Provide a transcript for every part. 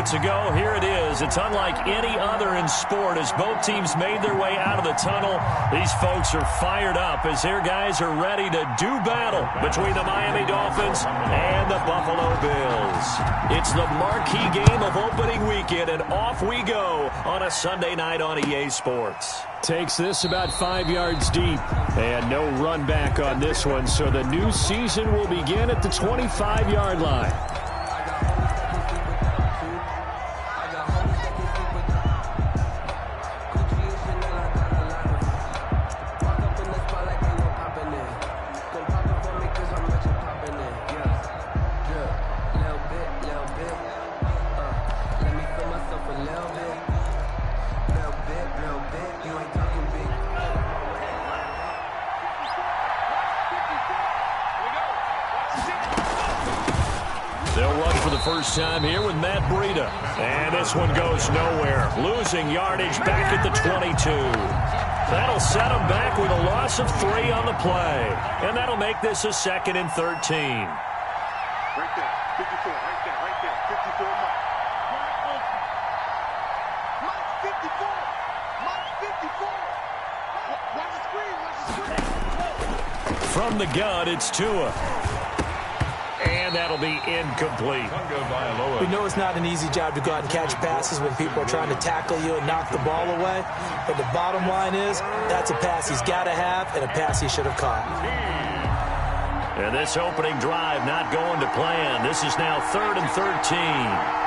minutes ago. Here it is. It's unlike any other in sport as both teams made their way out of the tunnel. These folks are fired up as their guys are ready to do battle between the Miami Dolphins and the Buffalo Bills. It's the marquee game of opening weekend, and off we go on a Sunday night on EA Sports. Takes this about 5 yards deep, and no run back on this one, so the new season will begin at the 25-yard line. First time here with Matt Breida. And this one goes nowhere. Losing yardage back at the 22. That'll set them back with a loss of 3 on the play. And that'll make this a 2nd and 13. Right there, 54, right there, 54, Mike 54, Mike 54. Watch the screen, From the gun, it's Tua. And that'll be incomplete. We know it's not an easy job to go out and catch passes when people are trying to tackle you and knock the ball away. But the bottom line is, that's a pass he's got to have and a pass he should have caught. And this opening drive not going to plan. This is now 3rd and 13.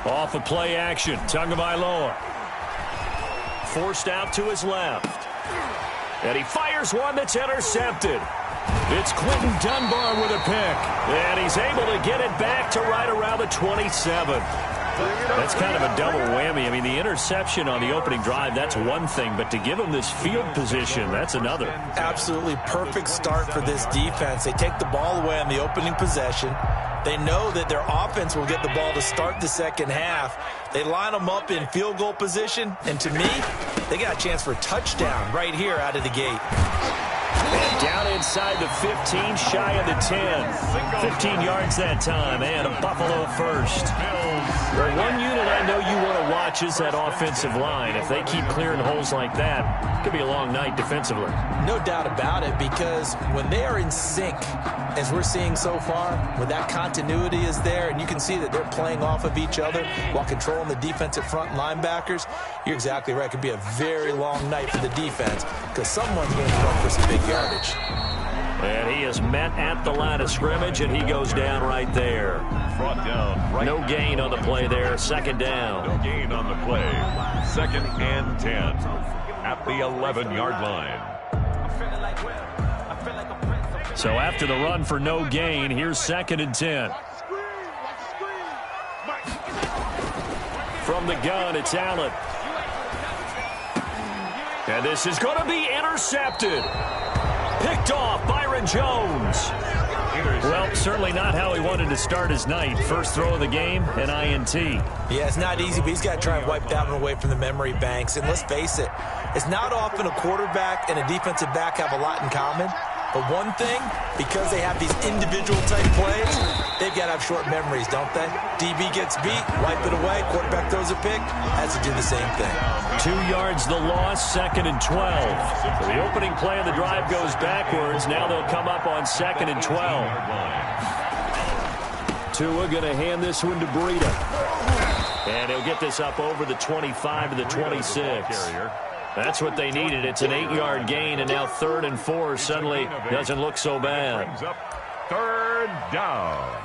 Off of play action, Tagovailoa. Forced out to his left. And he fires one that's intercepted. It's Quentin Dunbar with a pick. And he's able to get it back to right around the 27. That's kind of a double whammy. I mean, the interception on the opening drive, that's one thing. But to give him this field position, that's another. Absolutely perfect start for this defense. They take the ball away on the opening possession. They know that their offense will get the ball to start the second half. They line them up in field goal position, and to me, they got a chance for a touchdown right here out of the gate. And down inside the 15, shy of the 10. 15 yards that time, and a Buffalo first. Well, one unit I know you want to watch is that offensive line. If they keep clearing holes like that, it could be a long night defensively. No doubt about it, because when they are in sync, as we're seeing so far, when that continuity is there, and you can see that they're playing off of each other while controlling the defensive front linebackers, you're exactly right. It could be a very long night for the defense because someone's going to run for some big yardage. And he is met at the line of scrimmage, and he goes down right there. Brought down. Right. No gain on the play there. 2nd down. No gain on the play. 2nd and 10 at the 11-yard line. So after the run for no gain, here's 2nd and 10. From the gun, it's Allen. And this is going to be intercepted. Picked off, Byron Jones. Well, certainly not how he wanted to start his night. First throw of the game, an INT. Yeah, it's not easy, but he's got to try and wipe that one away from the memory banks. And let's face it, it's not often a quarterback and a defensive back have a lot in common. But one thing, because they have these individual type plays, they've got to have short memories, don't they? DB gets beat, wipe it away, quarterback throws a pick, has to do the same thing. 2 yards the loss, 2nd and 12. So the opening play of the drive goes backwards. Now they'll come up on 2nd and 12. Tua going to hand this one to Breida. And he'll get this up over the 25 to the 26. That's what they needed. It's an 8-yard gain, and now 3rd and 4 suddenly doesn't look so bad. 3rd down.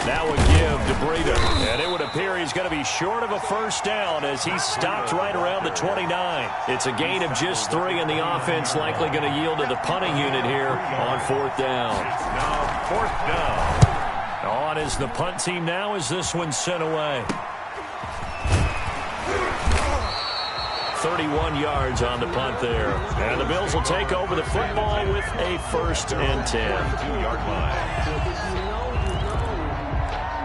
That would give to Breida, and it would appear he's going to be short of a first down as he's stopped right around the 29. It's a gain of just 3, and the offense likely going to yield to the punting unit here on 4th down. Now 4th down. On is the punt team now as this one's sent away. 31 yards on the punt there. And the Bills will take over the football with a 1st and 10. 2-yard line.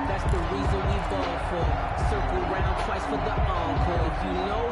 That's the reason we ball for. Circle round twice for the encore. You know.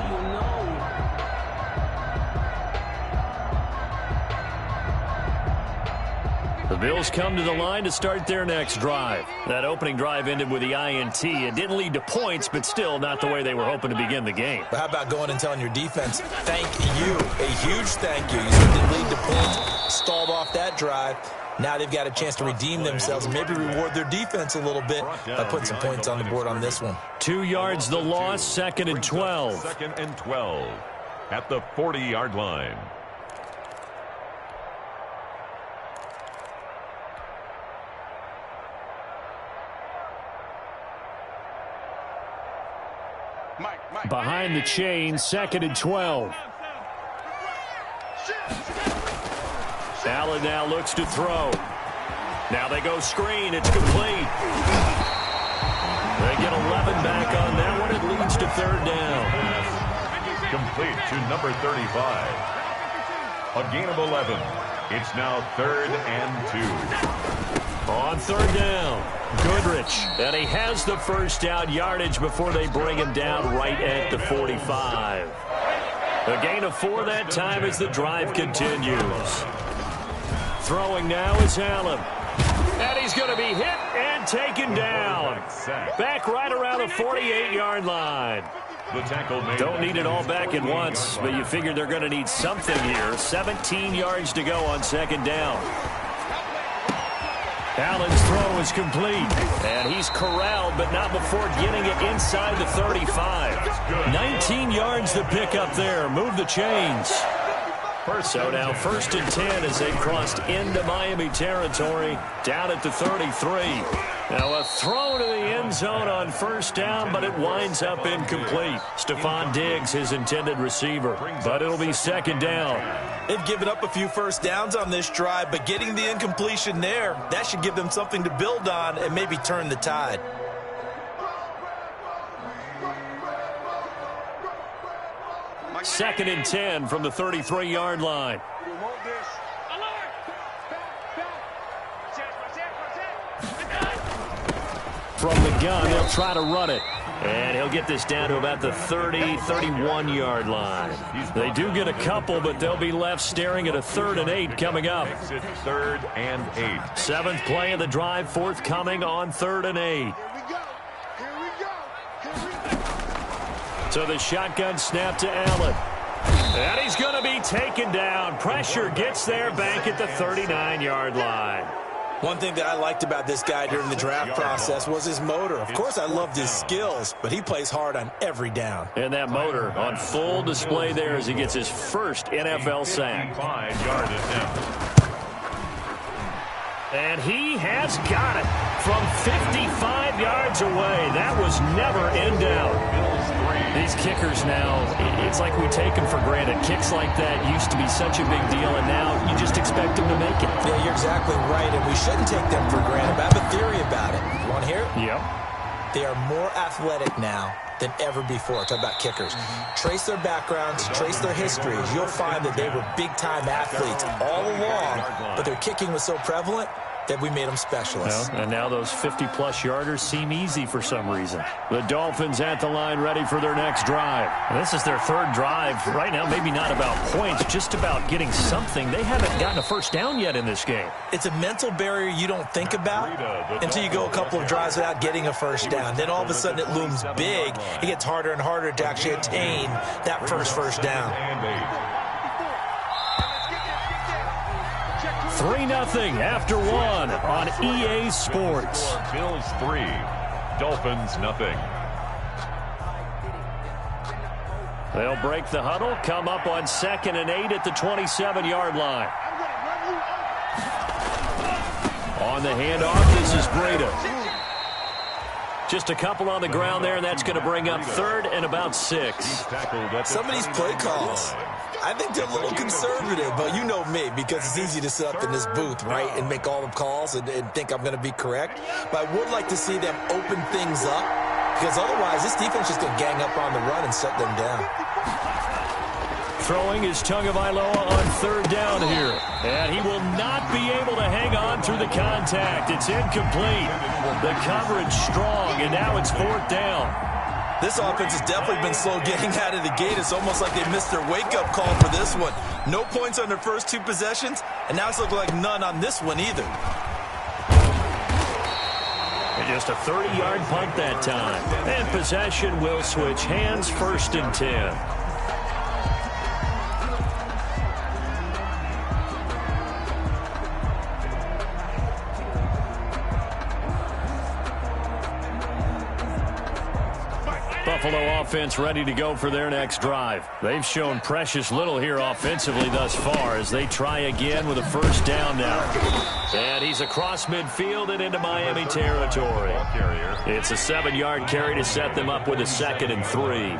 The Bills come to the line to start their next drive. That opening drive ended with the INT. It didn't lead to points, but still not the way they were hoping to begin the game. But how about going and telling your defense, thank you, a huge thank you. You said didn't lead to points, stalled off that drive. Now they've got a chance to redeem themselves and maybe reward their defense a little bit by putting some points on the board on this one. 2 yards the loss, 2nd and 12. 2nd and 12 at the 40-yard line. Behind the chain, 2nd and 12. Allen now looks to throw. Now they go screen. It's complete. They get 11 back on that one. It leads to 3rd down. Complete to number 35. A gain of 11. It's now 3rd and 2. On 3rd down, Goodrich. And he has the first down yardage before they bring him down right at the 45. A gain of 4 that time as the drive continues. Throwing now is Allen. And he's going to be hit and taken down. Back right around the 48-yard line. The tackle made. Don't need it all back at once, but you figure they're going to need something here. 17 yards to go on 2nd down. Allen's throw is complete, and he's corralled, but not before getting it inside the 35. 19 yards to pick up there. Move the chains. So now 1st and 10 as they've crossed into Miami territory, down at the 33. Now a throw to the end zone on 1st down, but it winds up incomplete. Stephon Diggs, his intended receiver, but it'll be 2nd down. They've given up a few first downs on this drive, but getting the incompletion there, that should give them something to build on and maybe turn the tide. Second and 10 from the 33-yard line. From the gun, they'll try to run it. And he'll get this down to about the 30, 31-yard line. They do get a couple, but they'll be left staring at a 3rd and 8 coming up. 3rd and 8. 7th play of the drive, forthcoming on 3rd and 8. So the shotgun snap to Allen. And he's going to be taken down. Pressure gets there back at the 39-yard line. One thing that I liked about this guy during the draft process was his motor. Of course, I loved his skills, but he plays hard on every down. And that motor on full display there as he gets his first NFL sack. 5-yard attempt. And he has got it from 55 yards away. That was never in doubt. These kickers now, it's like we take them for granted. Kicks like that used to be such a big deal, and now you just expect them to make it. Yeah, you're exactly right, and we shouldn't take them for granted. But I have a theory about it. You want to hear it? Yep. They are more athletic now than ever before. Talk about kickers. Trace their backgrounds, trace their histories. You'll find that they were big-time athletes all along, but their kicking was so prevalent that we made them specialists. Well, and now those 50-plus yarders seem easy for some reason. The Dolphins at the line ready for their next drive. And this is their 3rd drive. Right now, maybe not about points, just about getting something. They haven't gotten a first down yet in this game. It's a mental barrier you don't think about until you go a couple of drives without getting a first down. Then all of a sudden it looms big. It gets harder and harder to actually attain that first down. 3-0 after 1 on EA Sports. Bills 3, Dolphins nothing. They'll break the huddle, come up on 2nd and 8 at the 27-yard line. On the handoff, this is Breida. Just a couple on the ground there, and that's going to bring up 3rd and about 6. Some of these play calls, I think they're a little conservative, but you know me, because it's easy to sit up in this booth, right, and make all the calls and think I'm going to be correct. But I would like to see them open things up, because otherwise this defense is going to gang up on the run and shut them down. Throwing is Tagovailoa on third down here. And he will not be able to hang on through the contact. It's incomplete. The coverage strong, and now it's fourth down. This offense has definitely been slow getting out of the gate. It's almost like they missed their wake-up call for this one. No points on their first two possessions, and now it's looking like none on this one either. And just a 30-yard punt that time. And possession will switch hands, first and 10. Buffalo offense ready to go for their next drive. They've shown precious little here offensively thus far as they try again with a first down now. And he's across midfield and into Miami territory. It's a 7-yard carry to set them up with a 2nd and 3.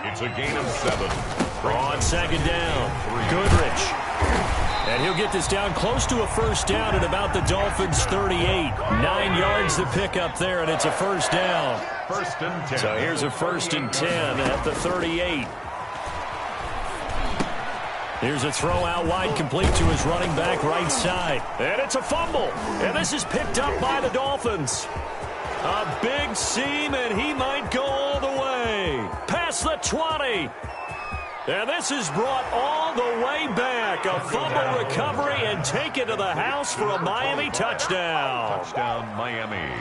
It's a gain of 7. On second down, Goodrich. And he'll get this down close to a first down at about the Dolphins' 38. 9 yards to pick up there, and it's a first down. First and 10. So here's a first and 10 at the 38. Here's a throw out wide, complete to his running back right side. And it's a fumble. And this is picked up by the Dolphins. A big seam, and he might go all the way. Past the 20. And this is brought all the way back. A fumble recovery and taken to the house for a Miami touchdown. Touchdown, Miami.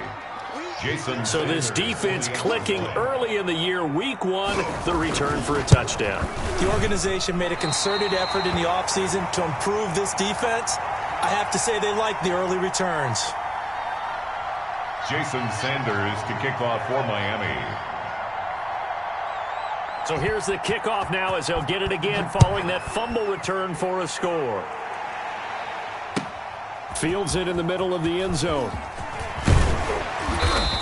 Jason So this defense clicking early in the year, week 1, the return for a touchdown. The organization made a concerted effort in the offseason to improve this defense. I have to say they like the early returns. Jason Sanders to kick off for Miami. So here's the kickoff now as they'll get it again following that fumble return for a score. Fields it in the middle of the end zone.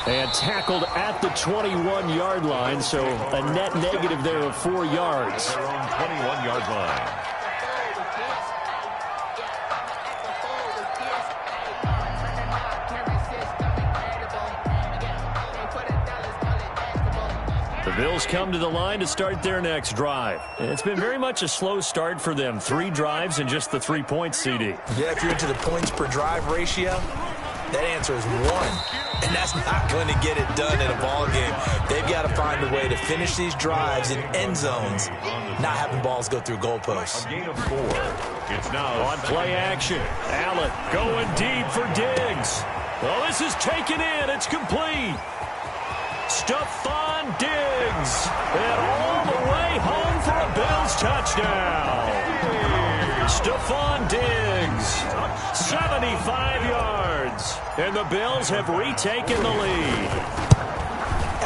And tackled at the 21-yard line, so a net negative there of 4 yards. Their own 21-yard line. The Bills come to the line to start their next drive. It's been very much a slow start for them. 3 drives and just the 3 points, CD. Yeah, if you're into the points per drive ratio, that answer is 1. And that's not going to get it done in a ball game. They've got to find a way to finish these drives in end zones, not having balls go through goalposts. A gain of 4. It's now On play action. Allen going deep for Diggs. Well, this is taken in. It's complete. Stephon Diggs. And all the way home for a Bills touchdown. Stephon Diggs. 75 yards. And the Bills have retaken the lead.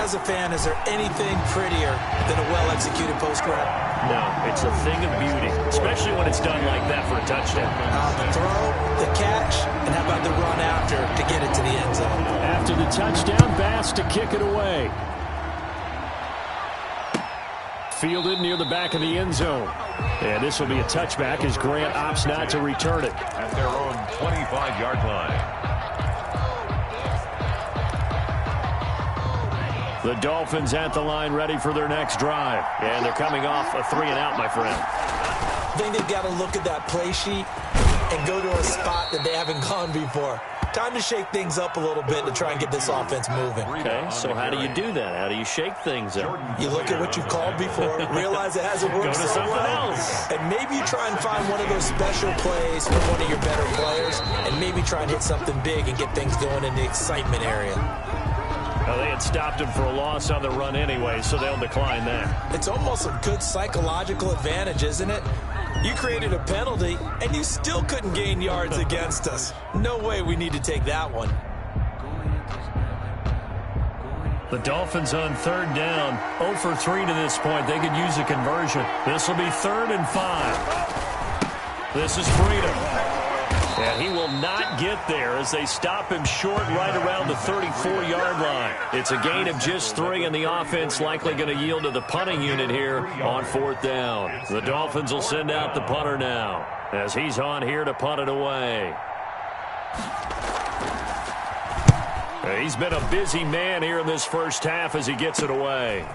As a fan, is there anything prettier than a well-executed post grab? No, it's a thing of beauty, especially when it's done like that for a touchdown. The throw, the catch, and how about the run after to get it to the end zone? After the touchdown, Bass to kick it away. Fielded near the back of the end zone. And this will be a touchback as Grant opts not to return it. at their own 25-yard line. The Dolphins at the line ready for their next drive. And they're coming off a 3-and-out, my friend. I think they've got to look at that play sheet and go to a spot that they haven't gone before. Time to shake things up a little bit to try and get this offense moving. Okay, so how do you do that? How do you shake things up? You look at what you've called before, realize it hasn't worked Go to so something well, else. and maybe you try and find one of those special plays from one of your better players, and maybe try and hit something big and get things going in the excitement area. Well, they had stopped him for a loss on the run anyway, so they'll decline that. It's almost a good psychological advantage, isn't it? You created a penalty, and you still couldn't gain yards against us. No way we need to take that one. The Dolphins on third down, 0 for 3 to this point. They could use a conversion. This will be 3rd and 5. This is Freedom. And he will not get there as they stop him short right around the 34-yard line. It's a gain of just 3, and the offense likely going to yield to the punting unit here on 4th down. The Dolphins will send out the punter now as he's on here to punt it away. He's been a busy man here in this first half as he gets it away.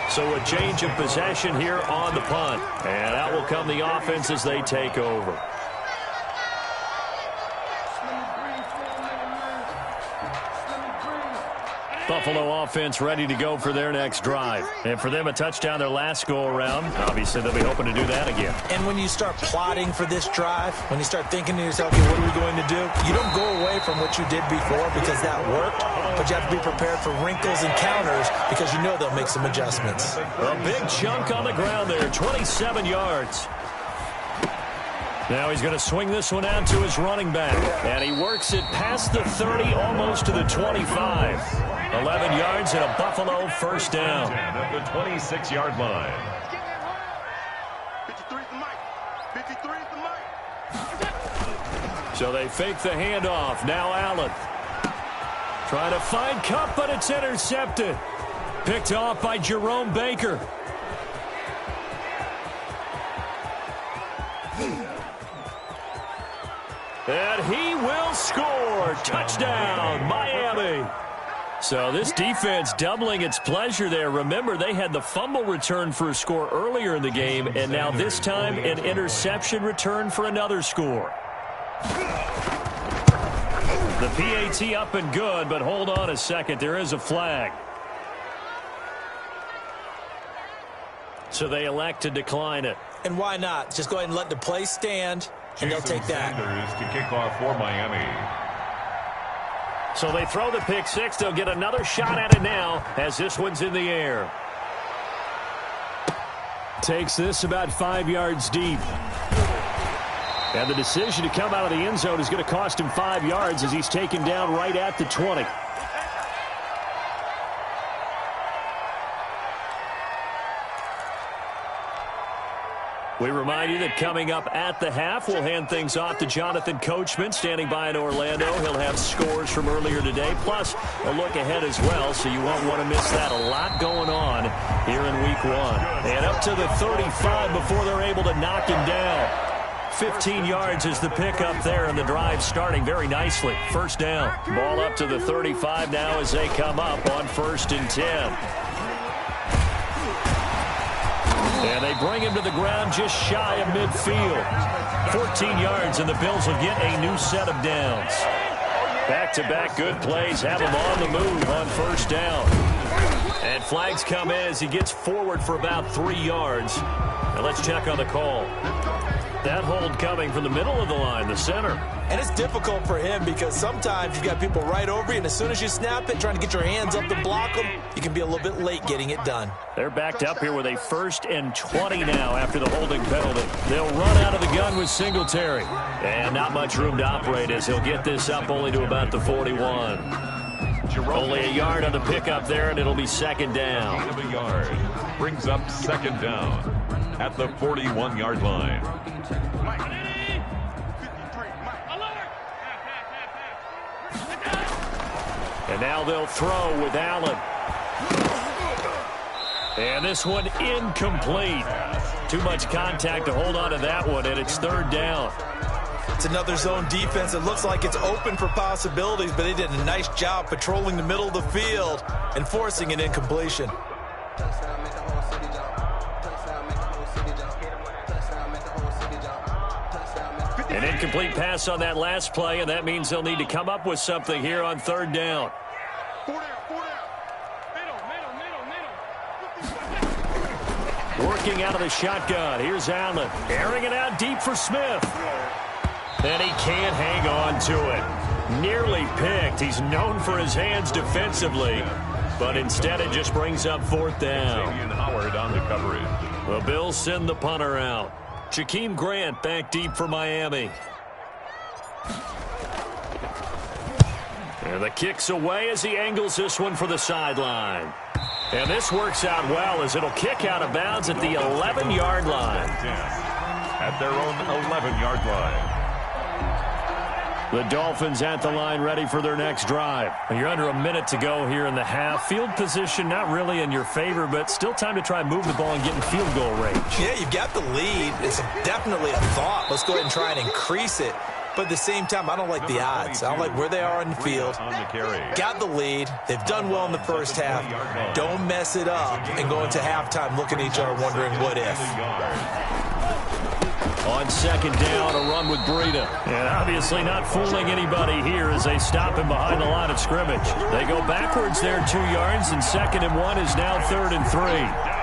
So a change of possession here on the punt. And out will come the offense as they take over. Buffalo offense ready to go for their next drive. And for them, a touchdown their last go-around. Obviously, they'll be hoping to do that again. And when you start plotting for this drive, when you start thinking to yourself, okay, what are we going to do? You don't go away from what you did before because that worked, but you have to be prepared for wrinkles and counters because you know they'll make some adjustments. A big chunk on the ground there, 27 yards. Now he's going to swing this one out to his running back. And he works it past the 30, almost to the 25. 11 yards and a Buffalo first down. At the 26-yard line. 53 is the mic. 53 is the mic. So they fake the handoff. Now Allen. Trying to find Kupp, but it's intercepted. Picked off by Jerome Baker. And he will score. Touchdown, Miami. So this defense doubling its pleasure there. Remember, they had the fumble return for a score earlier in the game, and now this time an interception return for another score. The PAT up and good, but hold on a second. There is a flag. So they elect to decline it. And why not? Just go ahead and let the play stand, and they'll take that. Sanders to kick off for Miami. So they throw the pick six. They'll get another shot at it now as this one's in the air. Takes this about 5 yards deep. And the decision to come out of the end zone is going to cost him 5 yards as he's taken down right at the 20. We remind you that coming up at the half, we'll hand things off to Jonathan Coachman, standing by in Orlando. He'll have scores from earlier today, plus a look ahead as well, so you won't want to miss that. A lot going on here in Week 1. And up to the 35 before they're able to knock him down. 15 yards is the pickup there, and the drive starting very nicely. First down. Ball up to the 35 now as they come up on 1st and 10. And they bring him to the ground just shy of midfield. 14 yards, and the Bills will get a new set of downs. Back-to-back good plays have him on the move on 1st down. And flags come in as he gets forward for about 3 yards. Now let's check on the call. That hold coming from the middle of the line, the center. And it's difficult for him because sometimes you've got people right over you, and as soon as you snap it, trying to get your hands up to block them, you can be a little bit late getting it done. They're backed up here with a 1st and 20 now after the holding penalty. They'll run out of the gun with Singletary. And not much room to operate as he'll get this up only to about the 41. Only a yard on the pickup there, and it'll be 2nd down. Gain of a yard. Brings up 2nd down at the 41-yard line. And now they'll throw with Allen. And this one incomplete. Too much contact to hold on to that one, and it's 3rd down. It's another zone defense. It looks like it's open for possibilities, but they did a nice job patrolling the middle of the field and forcing an incompletion. An incomplete pass on that last play, and that means they'll need to come up with something here on 3rd down. Working out of the shotgun. Here's Allen. Airing it out deep for Smith. And he can't hang on to it. Nearly picked. He's known for his hands defensively, but instead it just brings up 4th down. Howard on the coverage. The Bills send the punter out. Jakeem Grant back deep for Miami. And the kick's away as he angles this one for the sideline. And this works out well as it'll kick out of bounds at the 11-yard line. At their own 11-yard line. The Dolphins at the line ready for their next drive. You're under a minute to go here in the half. Field position not really in your favor, but still time to try and move the ball and get in field goal range. Yeah, you've got the lead. It's definitely a thought. Let's go ahead and try and increase it. But at the same time, I don't like the odds. I don't like where they are on the field. Got the lead. They've done well in the first half. Don't mess it up and go into halftime looking at each other wondering what if. On second down, a run with Breida. And obviously not fooling anybody here as they stop him behind the line of scrimmage. They go backwards there 2 yards, and 2nd and 1 is now 3rd and 3.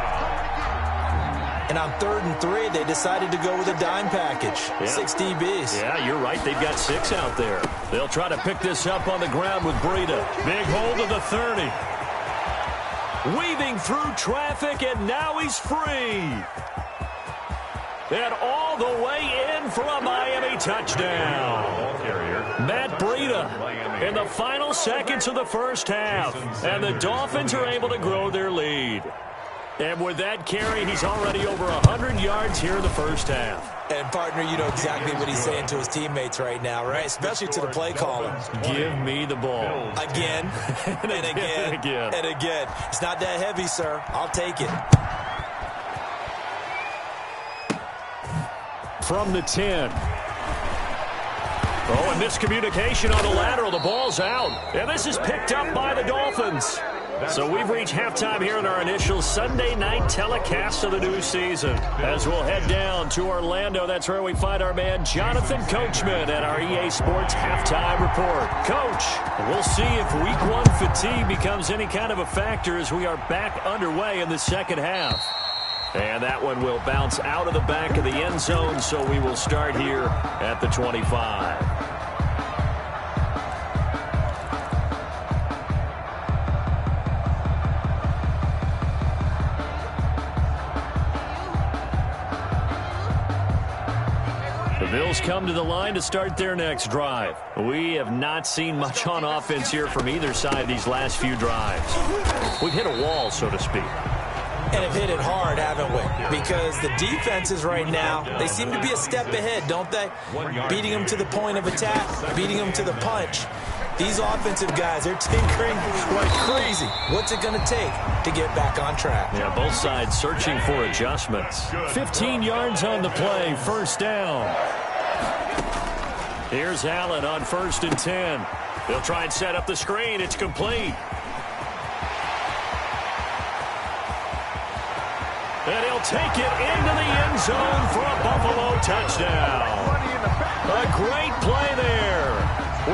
And on 3rd and 3, they decided to go with a dime package. Yeah. 6 DBs. Yeah, you're right. They've got 6 out there. They'll try to pick this up on the ground with Breida. Big hold of the 30. Weaving through traffic, and now he's free. And all the way in for a Miami touchdown. Matt Breida in the final seconds of the first half. And the Dolphins are able to grow their lead. And with that carry, he's already over 100 yards here in the first half. And, partner, you know exactly what he's saying to his teammates right now, right? Especially to the play caller. Give me the ball. Again, and again, and again. It's not that heavy, sir. I'll take it. From the 10. Oh, and miscommunication on the lateral. The ball's out. And this is picked up by the Dolphins. So we've reached halftime here in our initial Sunday night telecast of the new season. As we'll head down to Orlando, that's where we find our man Jonathan Coachman at our EA Sports Halftime Report. Coach, we'll see if Week 1 fatigue becomes any kind of a factor as we are back underway in the second half. And that one will bounce out of the back of the end zone, so we will start here at the 25. The Bills come to the line to start their next drive. We have not seen much on offense here from either side these last few drives. We've hit a wall, so to speak. And have hit it hard, haven't we? Because the defenses right now, they seem to be a step ahead, don't they? Beating them to the point of attack, beating them to the punch. These offensive guys, they're tinkering like crazy. What's it going to take to get back on track? Yeah, both sides searching for adjustments. 15 yards on the play, first down. Here's Allen on 1st and 10. They'll try and set up the screen. It's complete. And he'll take it into the end zone for a Buffalo touchdown. A great play there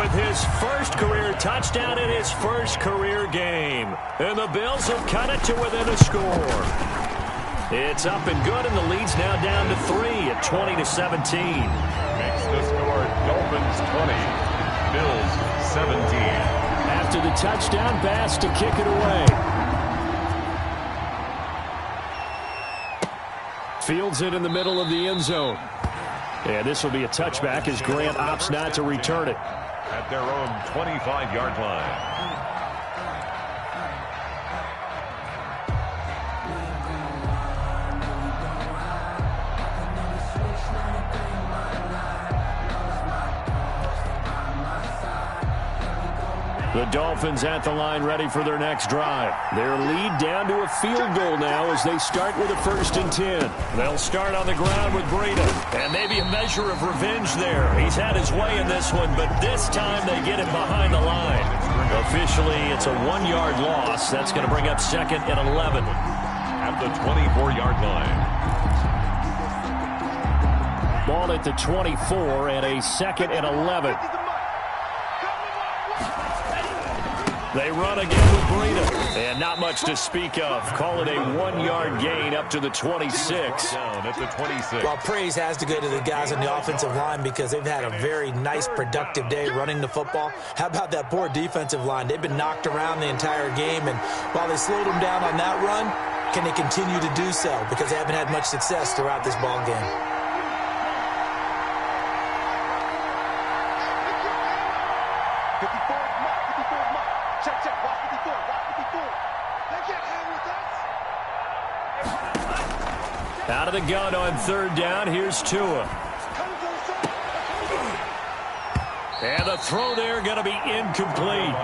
with his first career touchdown in his first career game. And the Bills have cut it to within a score. It's up and good, and the lead's now down to 3 at 20-17. Makes the score Dolphins 20, Bills 17. After the touchdown pass to kick it away. Fields it in the middle of the end zone. And this will be a touchback as Grant opts not to return it. At their own 25-yard line. The Dolphins at the line ready for their next drive. Their lead down to a field goal now as they start with a 1st and 10. They'll start on the ground with Breida. And maybe a measure of revenge there. He's had his way in this one, but this time they get it behind the line. Officially, it's a 1-yard loss. That's going to bring up 2nd and 11. At the 24-yard line. Ball at the 24 and a 2nd and 11. They run again with Breida. And not much to speak of. Call it a 1-yard gain up to the 26. Down at the 26. Well, praise has to go to the guys on the offensive line because they've had a very nice, productive day running the football. How about that poor defensive line? They've been knocked around the entire game, and while they slowed them down on that run, can they continue to do so? Because they haven't had much success throughout this ball game. Out of the gun on 3rd down. Here's Tua. And the throw there going to be incomplete.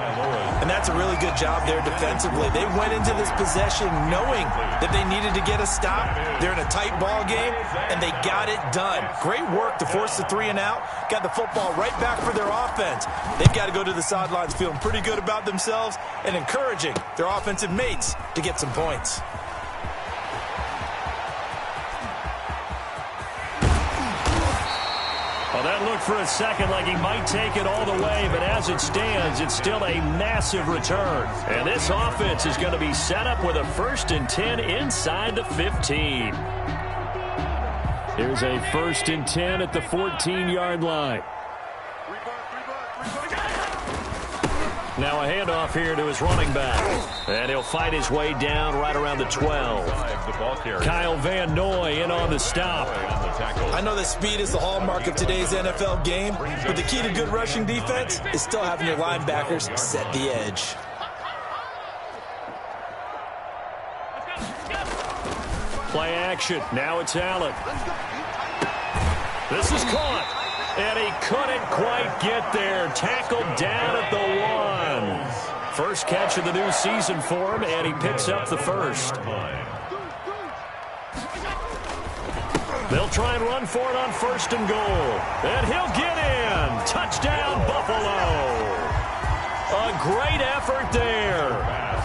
And that's a really good job there defensively. They went into this possession knowing that they needed to get a stop. They're in a tight ball game, and they got it done. Great work to force the 3 and out. Got the football right back for their offense. They've got to go to the sidelines feeling pretty good about themselves and encouraging their offensive mates to get some points. Well, that looked for a second like he might take it all the way, but as it stands, it's still a massive return. And this offense is going to be set up with a 1st and 10 inside the 15. Here's a 1st and 10 at the 14-yard line. Now a handoff here to his running back. And he'll fight his way down right around the 12. Kyle Van Noy in on the stop. I know that speed is the hallmark of today's NFL game, but the key to good rushing defense is still having your linebackers set the edge. Play action. Now it's Allen. This is caught. And he couldn't quite get there. Tackled down at the 1. First catch of the new season for him, and he picks up the first. They'll try and run for it on 1st and goal. And he'll get in. Touchdown, Buffalo. A great effort there.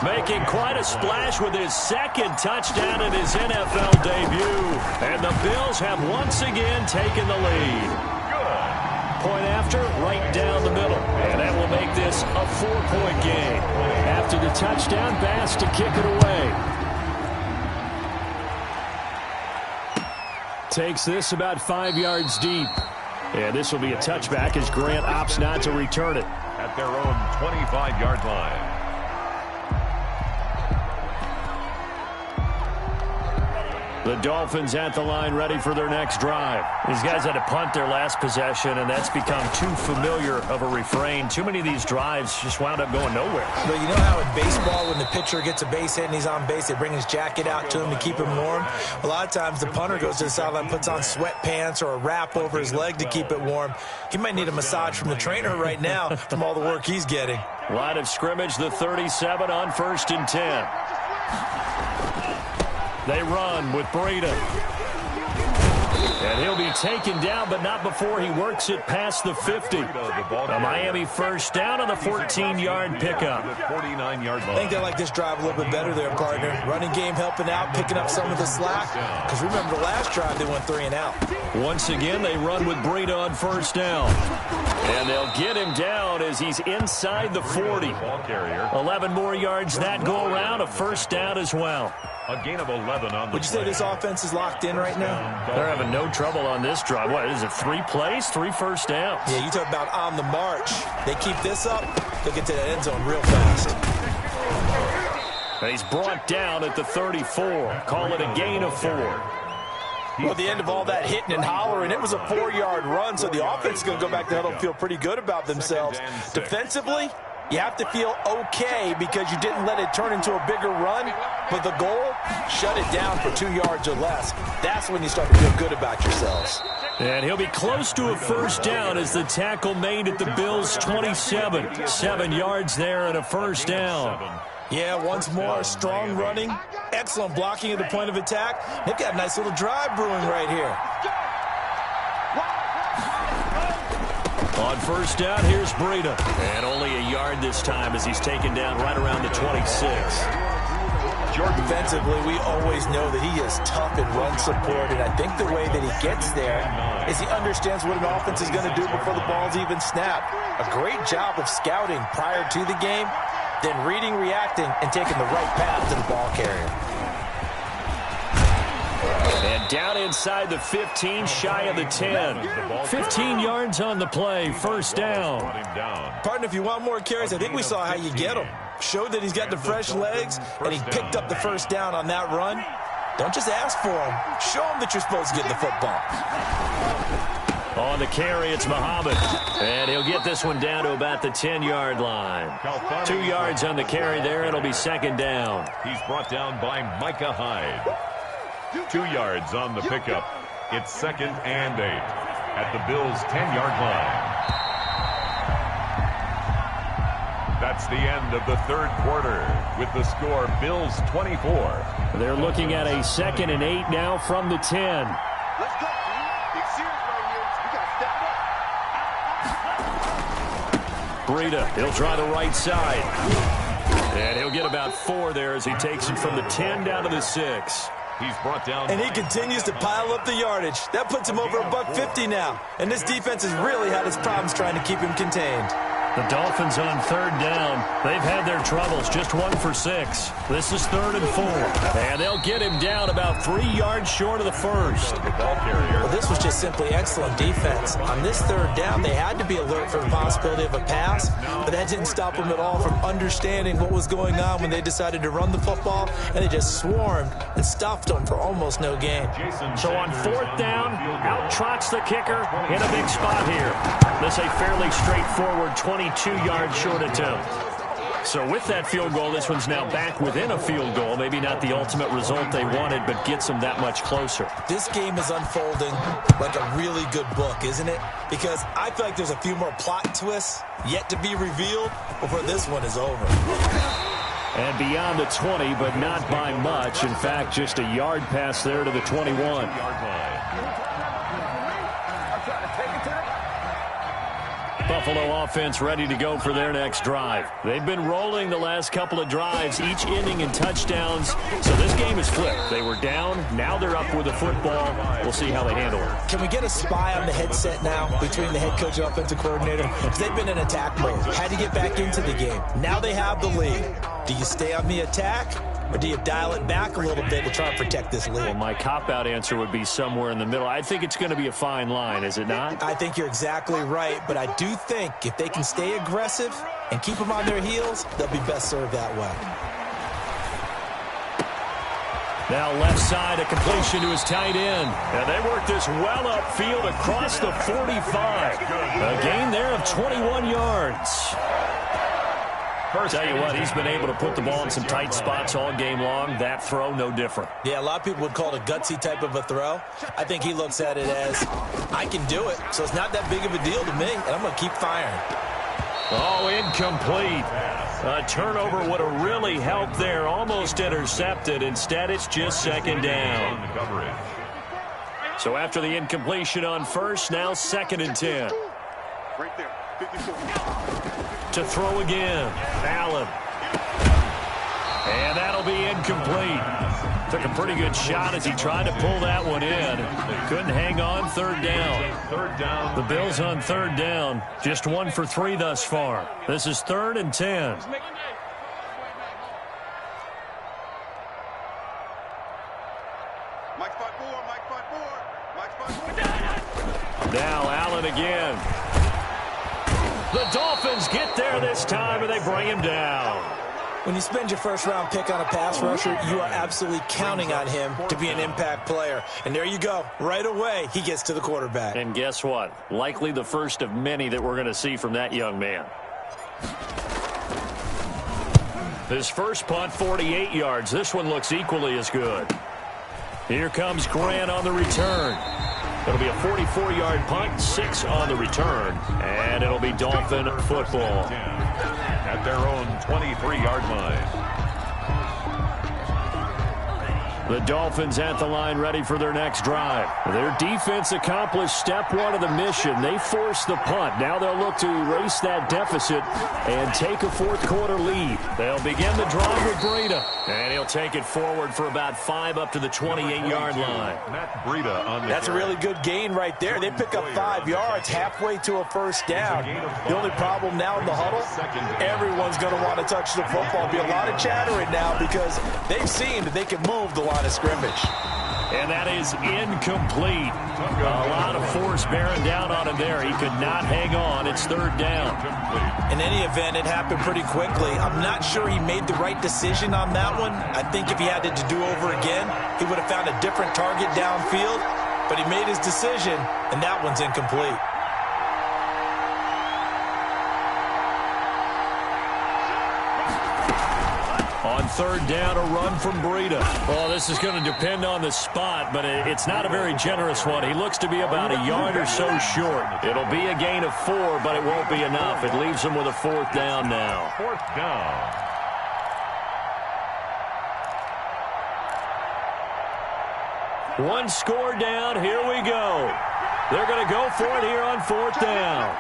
Making quite a splash with his 2nd touchdown in his NFL debut. And the Bills have once again taken the lead. Point after, right down the middle. And that will make this a 4-point game. After the touchdown, Bass to kick it away. Takes this about 5 yards deep. And this will be a touchback as Grant opts not to return it. At their own 25-yard line. The Dolphins at the line ready for their next drive. These guys had to punt their last possession, and that's become too familiar of a refrain. Too many of these drives just wound up going nowhere. But you know how in baseball, when the pitcher gets a base hit and he's on base, they bring his jacket out to him to keep him warm? A lot of times the punter goes to the sideline, puts on sweatpants or a wrap over his leg to keep it warm. He might need a massage from the trainer right now from all the work he's getting. Line of scrimmage, the 37 on 1st and 10. They run with Breida. And he'll be taken down, but not before he works it past the 50. A Miami first down on the 14-yard pickup. I think they like this drive a little bit better there, partner. Running game helping out, picking up some of the slack. Because remember, the last drive they went 3 and out. Once again, they run with Breida on 1st down. And they'll get him down as he's inside the 40. 11 more yards that go around, a 1st down as well. A gain of 11 on the Would you say this offense is locked in right now? They're having no trouble on this drive. What is it, 3 plays, 3 first downs? Yeah, you talk about on the march. They keep this up, they'll get to that end zone real fast. And he's brought down at the 34. Call it a gain of 4. Well, at the end of all that hitting and hollering, it was a 4-yard run, so the offense is going to go back to huddle and feel pretty good about themselves. Defensively, you have to feel okay because you didn't let it turn into a bigger run, but the goal, shut it down for 2 yards or less. That's when you start to feel good about yourselves. And he'll be close to a 1st down as the tackle made at the Bills' 27. 7 yards there and a 1st down. Yeah, once more, strong running, excellent blocking at the point of attack. They've got a nice little drive brewing right here. On 1st down, here's Breida. And only a yard this time as he's taken down right around the 26. Defensively, we always know that he is tough in run support, and I think the way that he gets there is he understands what an offense is going to do before the ball's even snapped. A great job of scouting prior to the game, then reading, reacting, and taking the right path to the ball carrier. And down inside the 15, shy of the 10. 15 yards on the play, 1st down. Partner, if you want more carries, I think we saw how you get them. Showed that he's got the fresh legs, and he picked up the 1st down on that run. Don't just ask for him. Show him that you're supposed to get the football. On the carry, it's Muhammad. And he'll get this one down to about the 10-yard line. 2 yards on the carry there. It'll be 2nd down. He's brought down by Micah Hyde. 2 yards on the pickup. It's 2nd and 8 at the Bills' 10-yard line. That's the end of the third quarter with the score Bills 24. They're looking at a 2nd and 8 now from the 10. Let's go, dude. Big series right here. We got to step up. Breida, he'll try the right side. And he'll get about 4 there as he takes it from the 10 down to the 6. He's brought down. And he continues to pile up the yardage. That puts him over $150 now. And this defense has really had its problems trying to keep him contained. The Dolphins on 3rd down. They've had their troubles, just 1 for 6. This is 3rd and 4. And they'll get him down about 3 yards short of the first. Well, this was just simply excellent defense. On this 3rd down, they had to be alert for the possibility of a pass, but that didn't stop them at all from understanding what was going on when they decided to run the football, and they just swarmed and stuffed them for almost no gain. So on 4th down, out trots the kicker in a big spot here. This a fairly straightforward 22-yard short attempt. So with that field goal, this one's now back within a field goal. Maybe not the ultimate result they wanted, but gets them that much closer. This game is unfolding like a really good book, isn't it? Because I feel like there's a few more plot twists yet to be revealed before this one is over. And beyond the 20, but not by much. In fact, just a yard pass there to the 21. Buffalo offense ready to go for their next drive. They've been rolling the last couple of drives, each ending in touchdowns. So this game is flipped. They were down. Now they're up with the football. We'll see how they handle it. Can we get a spy on the headset now between the head coach and offensive coordinator? Because they've been in attack mode. Had to get back into the game. Now they have the lead. Do you stay on the attack? Or do you dial it back a little bit to try and protect this lead? Well, my cop-out answer would be somewhere in the middle. I think it's going to be a fine line, is it not? I think you're exactly right, but I do think if they can stay aggressive and keep them on their heels, they'll be best served that way. Now left side, a completion to his tight end. And they work this well upfield across the 45. A gain there of 21 yards. Tell you what, he's been able to put the ball in some tight spots all game long. That throw, no different. Yeah, a lot of people would call it a gutsy type of a throw. I think he looks at it as, I can do it, so it's not that big of a deal to me, and I'm going to keep firing. Oh, incomplete. A turnover would have really helped there. Almost intercepted. Instead, it's just 2nd down. So after the incompletion on first, now 2nd and 10. Right there, 54. To throw again, Allen. And that'll be incomplete. Took a pretty good shot as he tried to pull that one in. Couldn't hang on. 3rd down. The Bills on 3rd down. Just 1 for 3 thus far. This is 3rd and 10. Mike 5-4, Mike 5-4, Mike 5-4. Now Allen again. The Dolphins get there this time, and they bring him down. When you spend your first-round pick on a pass rusher, you are absolutely counting on him to be an impact player. And there you go. Right away, he gets to the quarterback. And guess what? Likely the first of many that we're going to see from that young man. His first punt, 48 yards. This one looks equally as good. Here comes Grant on the return. It'll be a 44-yard punt, 6 on the return, and it'll be Dolphin football. At their own 23-yard line. The Dolphins at the line ready for their next drive. Their defense accomplished step 1 of the mission. They forced the punt. Now they'll look to erase that deficit and take a 4th quarter lead. They'll begin the drive with Breida. And he'll take it forward for about 5 up to the 28-yard line. Breida on the That's a really good gain right there. They pick up 5 yards halfway to a first down. The only problem now in the huddle, everyone's going to want to touch the football. Be a lot of chattering now because they've seen that they can move the line of scrimmage. And that is incomplete. A lot of force bearing down on him there. He could not hang on. It's 3rd down. In any event, it happened pretty quickly. I'm not sure he made the right decision on that one. I think if he had it to do over again, he would have found a different target downfield. But he made his decision, and that one's incomplete. On third down, a run from Breida. Well, this is going to depend on the spot, but it's not a very generous one. He looks to be about a yard or so short. It'll be a gain of 4, but it won't be enough. It leaves him with a fourth down now. Fourth down. One score down. Here we go. They're going to go for it here on fourth down.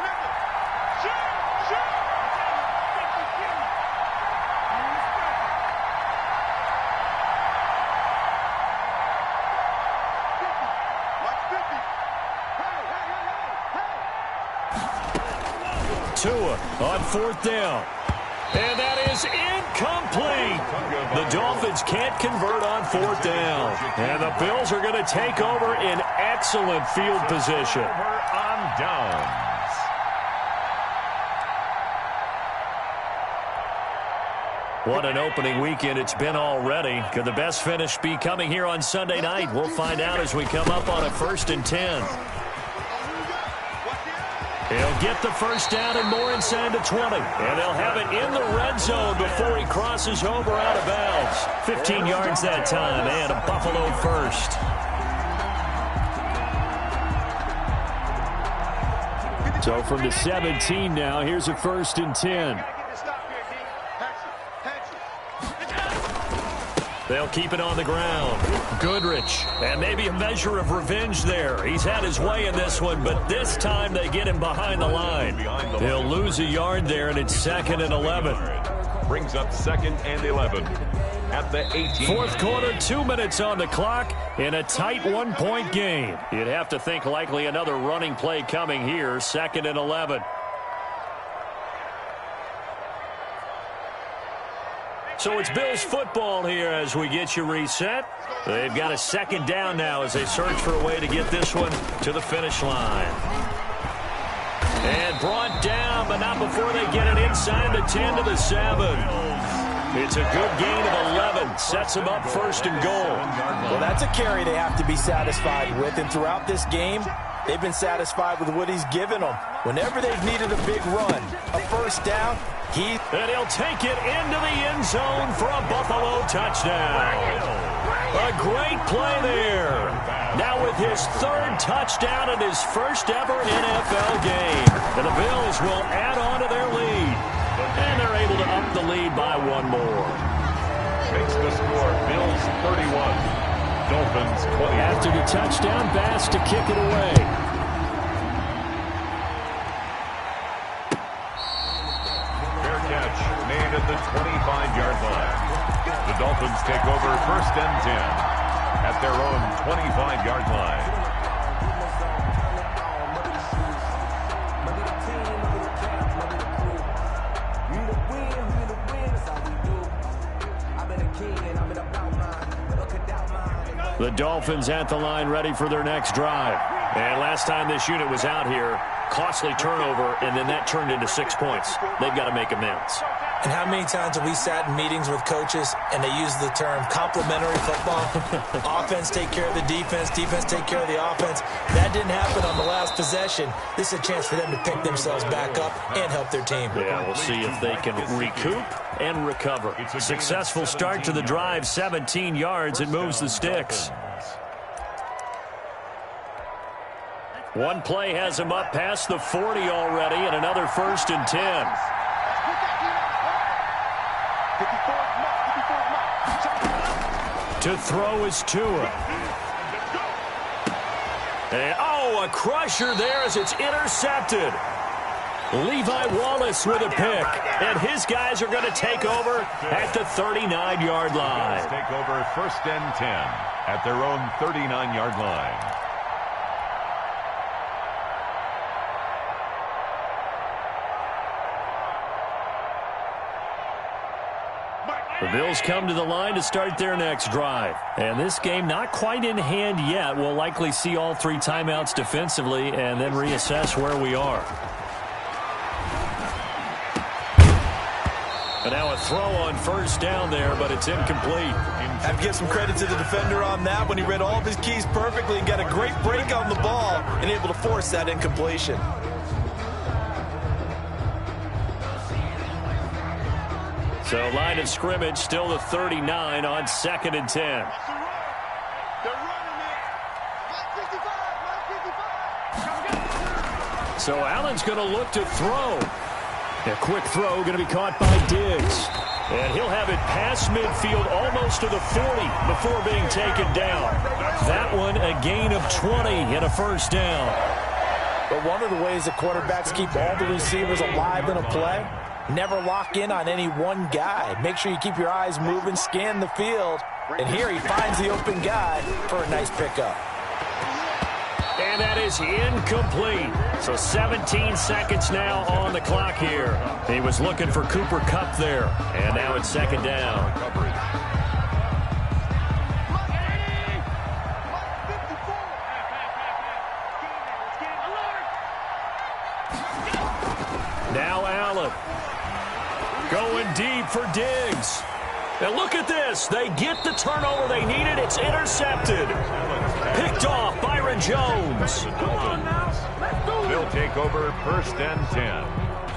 Tua on fourth down. And that is incomplete. The Dolphins can't convert on fourth down. And the Bills are going to take over in excellent field position. On downs. What an opening weekend it's been already. Could the best finish be coming here on Sunday night? We'll find out as we come up on a 1st and 10. He'll get the first down and more inside the 20. And they'll have it in the red zone before he crosses over out of bounds. 15 yards that time and a Buffalo first. So from the 17 now, here's a 1st and 10. They'll keep it on the ground. Goodrich, and maybe a measure of revenge there. He's had his way in this one, but this time they get him behind the line. He'll lose a yard there, and it's 2nd and 11. Brings up 2nd and 11 at the 18. Fourth quarter, 2 minutes on the clock in a tight 1-point game. You'd have to think likely another running play coming here, 2nd and 11. So it's Bills football here as we get you reset. They've got a 2nd down now as they search for a way to get this one to the finish line. And brought down, but not before they get it inside the 10 to the 7. It's a good gain of 11. Sets them up 1st and goal. Well, that's a carry they have to be satisfied with. And throughout this game, they've been satisfied with what he's given them. Whenever they've needed a big run, a first down, and he'll take it into the end zone for a Buffalo touchdown. A great play there. Now with his 3rd touchdown and his first ever NFL game. And the Bills will add on to their lead. And they're able to up the lead by 1 more. Makes the score Bills 31. Dolphins 20. After the touchdown, Bass to kick it away. Made at the 25-yard line. The Dolphins take over 1st and 10 at their own 25-yard line. The Dolphins at the line ready for their next drive. And last time this unit was out here, costly turnover, and then that turned into 6 points. They've got to make amends. And how many times have we sat in meetings with coaches and they use the term complementary football? Offense take care of the defense, defense take care of the offense. That didn't happen on the last possession. This is a chance for them to pick themselves back up and help their team. Yeah, we'll see if they can recoup and recover. Successful start to the drive, 17 yards. It moves the sticks. One play has him up past the 40 already, and another 1st and 10. To throw is Tua. And, a crusher there as it's intercepted. Levi Wallace with a pick. And his guys are going to take over at the 39-yard line. Take over 1st and 10 at their own 39-yard line. The Bills come to the line to start their next drive. And this game not quite in hand yet. We'll likely see all 3 timeouts defensively and then reassess where we are. And now a throw on 1st down there, but it's incomplete. Have to give some credit to the defender on that when he read all of his keys perfectly and got a great break on the ball and able to force that So line of scrimmage still the 39 on 2nd and 10. They're running it. So Allen's going to look to throw. A quick throw going to be caught by Diggs. And he'll have it past midfield almost to the 40 before being taken down. That one a gain of 20 and a first down. But one of the ways the quarterbacks keep all the receivers alive in a play, never lock in on any one guy. Make sure you keep your eyes moving, scan the field. And here he finds the open guy for a nice pickup. And that is incomplete. So 17 seconds now on the clock here. He was looking for Cooper Kupp there. And now it's 2nd down. Now Allen. Going deep for Diggs. And look at this. They get the turnover they needed. It's intercepted. Picked off Byron Jones. They'll take over 1st and 10.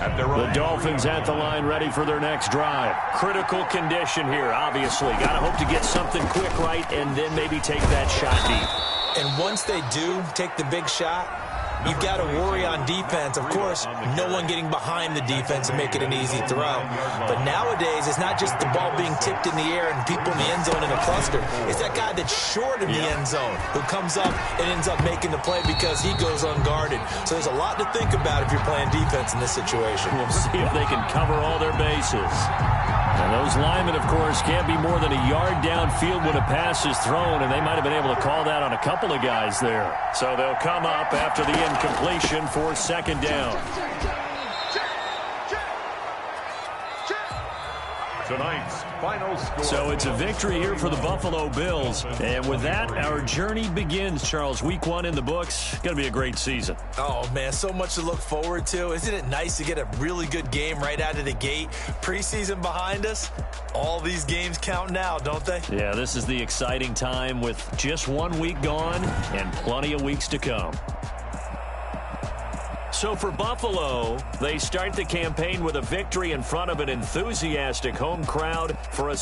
At their The Dolphins at the line ready for their next drive. Critical condition here, obviously. Got to hope to get something quick right and then maybe take that shot deep. And once they do take the big shot, you've got to worry on defense. Of course, no one getting behind the defense and make it an easy throw. But nowadays, it's not just the ball being tipped in the air and people in the end zone in a cluster. It's that guy that's short of the end zone who comes up and ends up making the play because he goes unguarded. So there's a lot to think about if you're playing defense in this situation. We'll see if they can cover all their bases. And those linemen, of course, can't be more than a yard downfield when a pass is thrown, and they might have been able to call that on a couple of guys there. So they'll come up after the incompletion for 2nd down. tonight's final score. So it's a victory here for the Buffalo Bills. And with that, our journey begins, Charles. Week 1 in the books. Going to be a great season. Oh, man, so much to look forward to. Isn't it nice to get a really good game right out of the gate? Preseason behind us. All these games count now, don't they? Yeah, this is the exciting time with just 1 week gone and plenty of weeks to come. So for Buffalo, they start the campaign with a victory in front of an enthusiastic home crowd for a